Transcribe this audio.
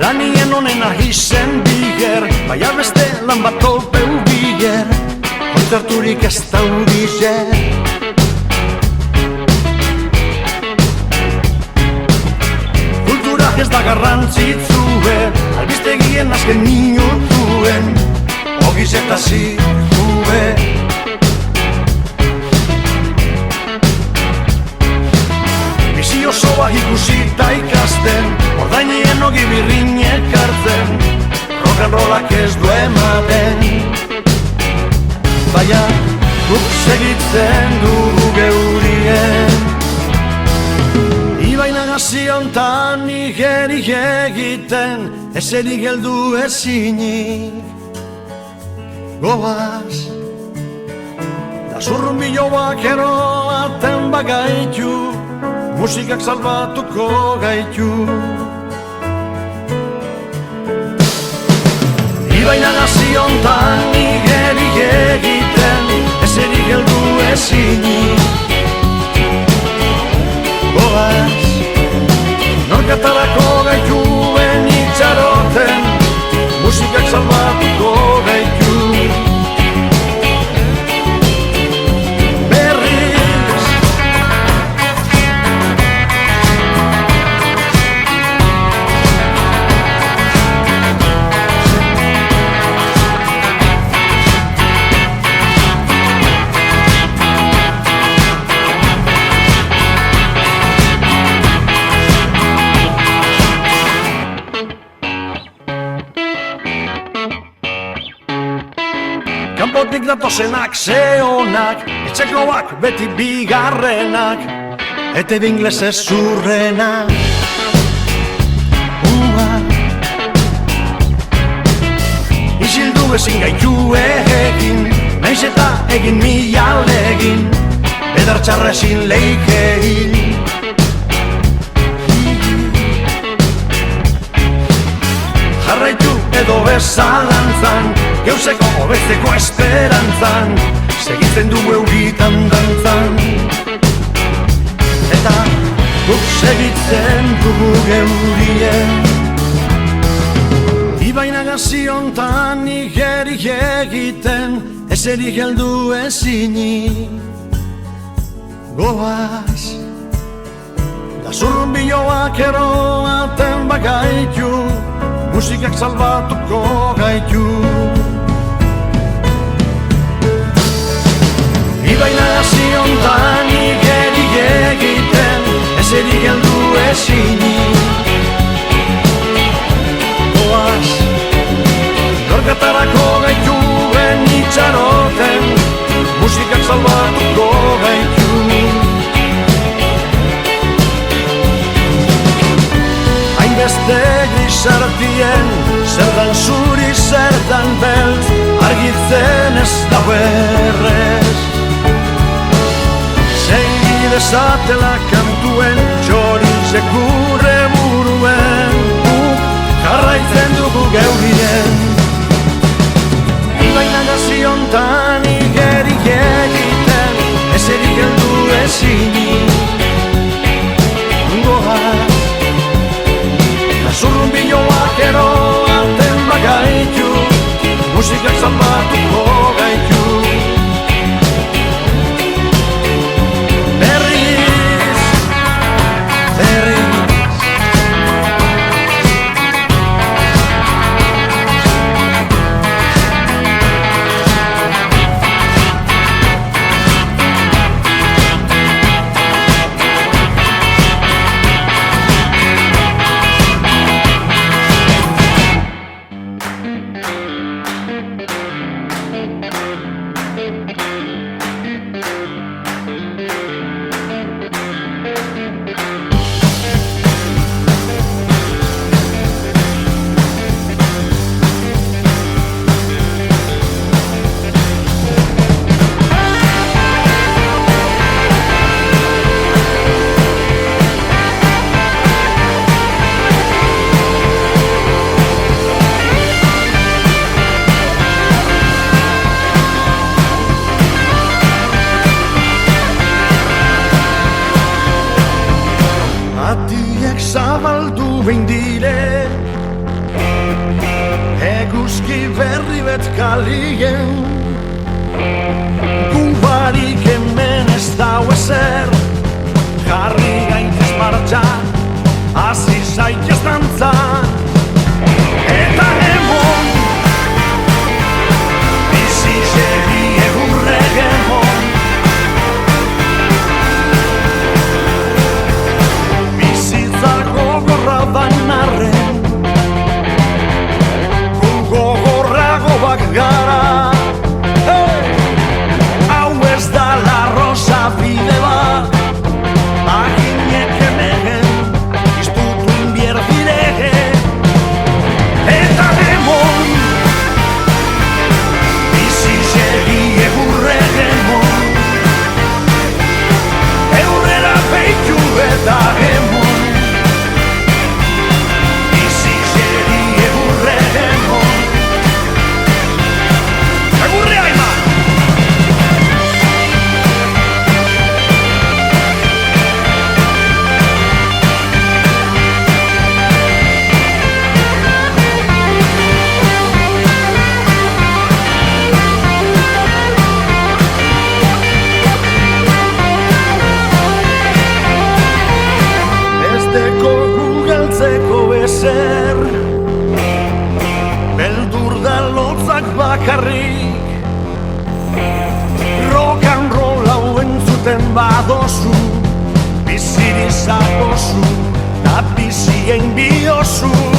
Lanien onena izen biger, baina beste lan bat topeu biger, kontzerturik ez daudizer. Kultura ez da garrantzitzue, albistegien azken minutuen, ogiz eta zirkue. Bizi osoa ikusita ikasten, ordainien ogi birrinek hartzen, rock'n'rollak ez du ematen. Baina, guk segitzen dugu geurien. Ibaina gaziontan igerik egiten, ezerik heldu ezinik. Goaz, da zurrunbiloak eroaten bagaitu, musikak salbatuko gaitu. Ibaina gaziontan igerik egiten, ezerik heldu ezinik. Goaz, norkatarako gaituen itxaroten, musikak salbatuko gaitu. Kanpotik datozenak zeonak, etxekoak beti bigarrenak, ete binglesez zurrenak. Isildu ezin gaitu egin, naiz eta egin mila legin, bedar txarra ezin leikein. Jarraitu edo bezalantzan, geuzeko hobezteko esperantzan, segitzen dugu eugitan dantzan. Eta guk segitzen dugu geurien. Ibaina gaziontan igerik egiten, ezerik heldu ezinik. Goaz, da zurrunbiloak eroaten bagaitu, musikak salbatuko gaitu. Ibaina gaziontan igerik egiten, ezerik heldu ezinik. Goaz, norkatarako gaituen itxaroten, musikak salbatuko gaitu. Hainbeste grisartien, zertan zuri, zertan beltz, argitzen ez dago errez. Segi dezatela kantuen, txorizek gure buruen, jarraitzen dugu geurien. Ibaina gaziontan igerik egiten, ezerik heldu ezinik. Goaz, da zurrunbiloak eroaten bagaitu, musikak salbatuko gaitu. zabaldu behin dire, eguzki berri bet kalien. Gu barik hemen ez dau ezer, jarri gaitez martxan, hasi zaitez dantzan. Eta emon, bizi segi egurre gemon, bizitza gogorra dan arren, gu gogorrago bak gara. Hau ez da la rosa bide bat, aginek emegen, iztutu inbier direge. Eta demon, bizi segi egurre gemon, eurrera beitu eta gemon, bizi segi egurre gemon. Egurre haima! Gugeltzeko ezer, beldur da lotzak bakarrik. Rock and roll hau entzuten badozu, bizirik zadozu, ta bizien biozu.